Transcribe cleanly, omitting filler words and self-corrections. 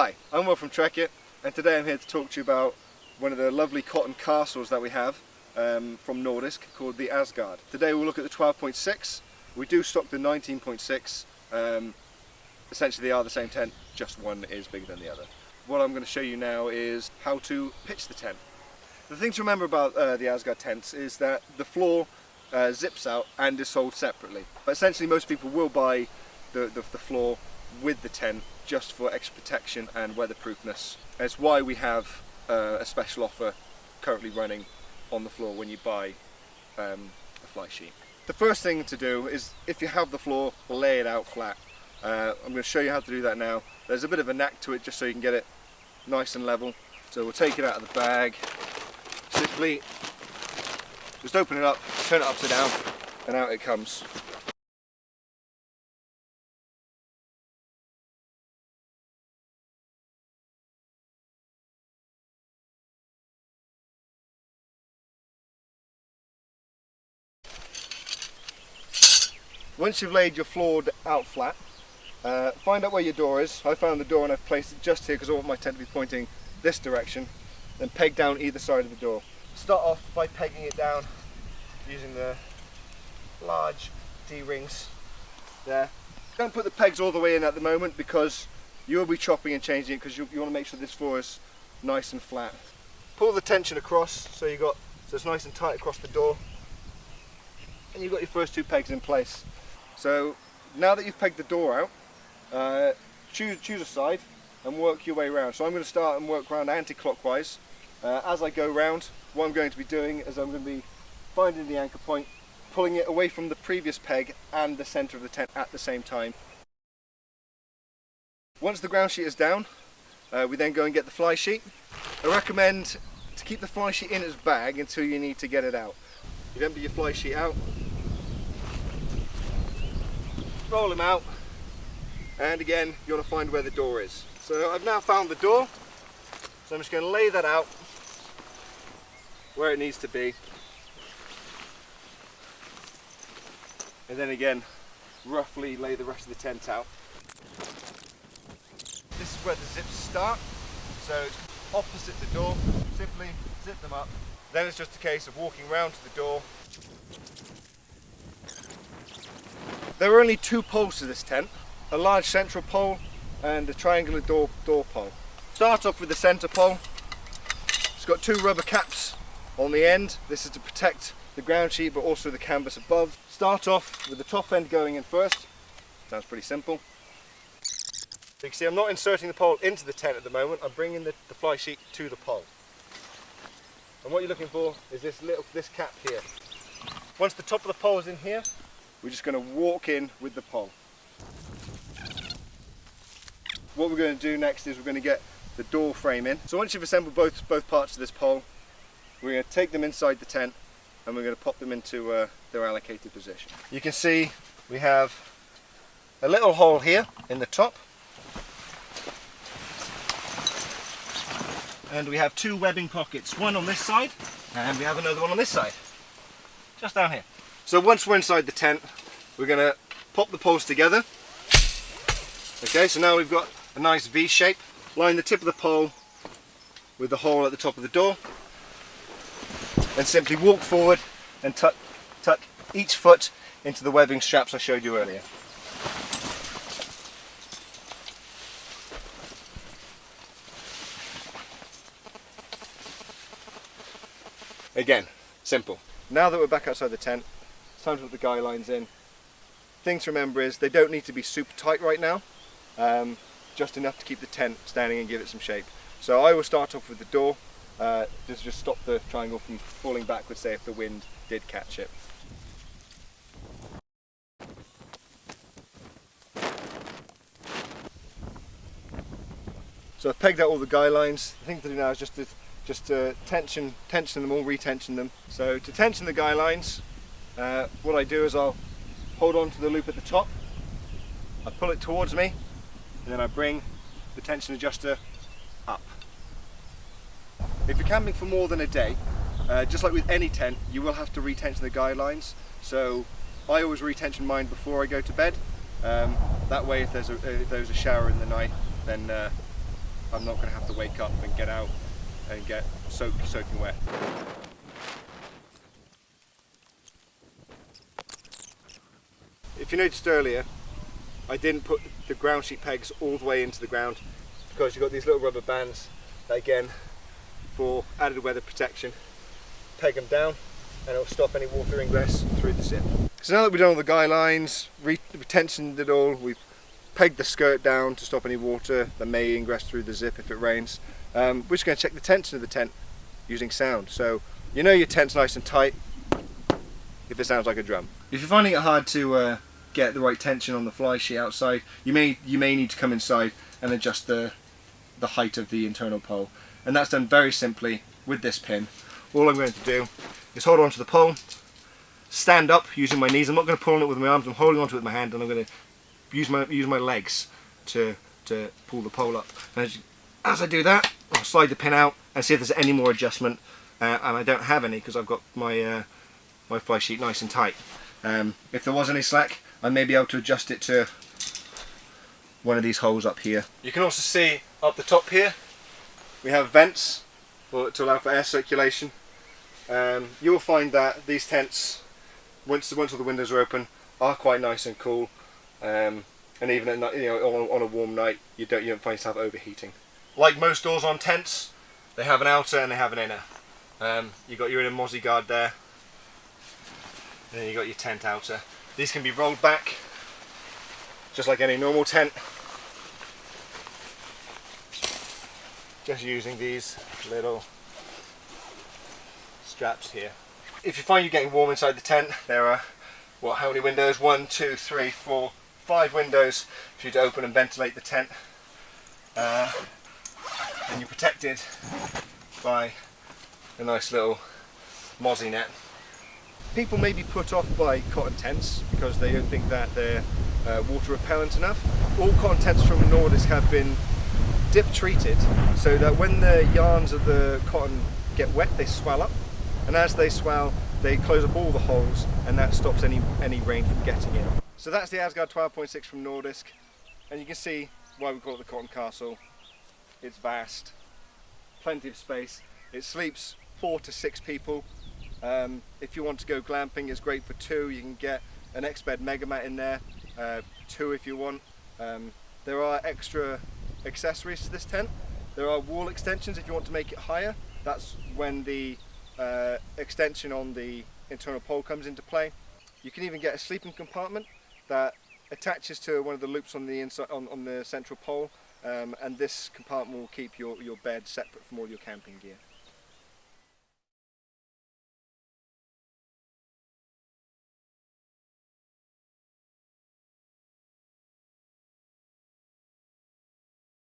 Hi, I'm Will from Trekitt, and today I'm here to talk to you about one of the lovely cotton castles that we have from Nordisk called the Asgard. Today we'll look at the 12.6. We do stock the 19.6. Essentially they are the same tent, just one is bigger than the other. What I'm going to show you now is how to pitch the tent. The thing to remember about the Asgard tents is that the floor zips out and is sold separately. But essentially most people will buy the floor with the tent just for extra protection and weatherproofness. It's why we have a special offer currently running on the floor when you buy a fly sheet. The first thing to do is, if you have the floor, lay it out flat. I'm going to show you how to do that now. There's a bit of a knack to it just so you can get it nice and level. So we'll take it out of the bag, simply just open it up, turn it upside down, and out it comes. Once you've laid your floor out flat, find out where your door is. I found the door and I've placed it just here because I want my tent to be pointing this direction. Then peg down either side of the door. Start off by pegging it down using the large D-rings there. Don't put the pegs all the way in at the moment because you will be chopping and changing it because you want to make sure this floor is nice and flat. Pull the tension across so it's nice and tight across the door, and you've got your first two pegs in place. So now that you've pegged the door out, choose a side and work your way around. So I'm going to start and work around anti-clockwise. As I go round, what I'm going to be doing is I'm going to be finding the anchor point, pulling it away from the previous peg and the centre of the tent at the same time. Once the ground sheet is down, we then go and get the fly sheet. I recommend to keep the fly sheet in its bag until you need to get it out. You empty your fly sheet out, roll them out, and again you want to find where the door is. So I've now found the door, so I'm just going to lay that out where it needs to be, and then again roughly lay the rest of the tent out. This is where the zips start, so it's opposite the door. Simply zip them up. Then it's just a case of walking round to the door. There are only two poles to this tent, a large central pole and a triangular door pole. Start off with the centre pole. It's got two rubber caps on the end. This is to protect the ground sheet but also the canvas above. Start off with the top end going in first. Sounds pretty simple. So you can see I'm not inserting the pole into the tent at the moment, I'm bringing the fly sheet to the pole. And what you're looking for is this cap here. Once the top of the pole is in here, we're just going to walk in with the pole. What we're going to do next is we're going to get the door frame in. So once you've assembled both parts of this pole, we're going to take them inside the tent and we're going to pop them into their allocated position. You can see we have a little hole here in the top, and we have two webbing pockets, one on this side and we have another one on this side, just down here. So once we're inside the tent, we're going to pop the poles together. Okay, so now we've got a nice V shape. Line the tip of the pole with the hole at the top of the door, and simply walk forward and tuck each foot into the webbing straps I showed you earlier. Again, simple. Now that we're back outside the tent, it's time to put the guylines in. Thing to remember is they don't need to be super tight right now, just enough to keep the tent standing and give it some shape. So I will start off with the door, just stop the triangle from falling backwards, say if the wind did catch it. So I've pegged out all the guylines. The thing to do now is just to tension them all, retension them. So to tension the guylines, what I do is I'll hold on to the loop at the top, I pull it towards me, and then I bring the tension adjuster up. If you're camping for more than a day, just like with any tent, you will have to retension the guylines. So I always retension mine before I go to bed. That way if there's a shower in the night, then I'm not going to have to wake up and get out and get soaking wet. If you noticed earlier, I didn't put the ground sheet pegs all the way into the ground because you've got these little rubber bands that, again, for added weather protection, peg them down and it'll stop any water ingress through the zip. So now that we've done all the guy lines, retensioned it all, we've pegged the skirt down to stop any water that may ingress through the zip if it rains. We're just going to check the tension of the tent using sound. So you know your tent's nice and tight if it sounds like a drum. If you're finding it hard to get the right tension on the fly sheet outside, you may need to come inside and adjust the height of the internal pole. And that's done very simply with this pin. All I'm going to do is hold on to the pole, stand up using my knees. I'm not going to pull on it with my arms, I'm holding on to it with my hand, and I'm going to use my legs to pull the pole up. And as I do that, I'll slide the pin out and see if there's any more adjustment, and I don't have any because I've got my my fly sheet nice and tight. If there was any slack, I may be able to adjust it to one of these holes up here. You can also see up the top here we have vents to allow for air circulation. You will find that these tents, once all the windows are open, are quite nice and cool, and even at night, on a warm night, you don't find yourself overheating. Like most doors on tents, they have an outer and they have an inner. You've got your inner mozzie guard there, and then you've got your tent outer. These can be rolled back, just like any normal tent, just using these little straps here. If you find you're getting warm inside the tent, there are, how many windows? 1, 2, 3, 4, 5 windows for you to open and ventilate the tent. And you're protected by a nice little mozzie net. People may be put off by cotton tents because they don't think that they're water repellent enough. All cotton tents from Nordisk have been dip treated so that when the yarns of the cotton get wet, they swell up, and as they swell, they close up all the holes, and that stops any rain from getting in. So that's the Asgard 12.6 from Nordisk, and you can see why we call it the Cotton Castle. It's vast, plenty of space. It sleeps 4 to 6 people. If you want to go glamping, it's great for 2. You can get an X-bed mega mat in there, 2 if you want. There are extra accessories to this tent. There are wall extensions if you want to make it higher. That's when the extension on the internal pole comes into play. You can even get a sleeping compartment that attaches to one of the loops on the inside on the central pole, and this compartment will keep your bed separate from all your camping gear.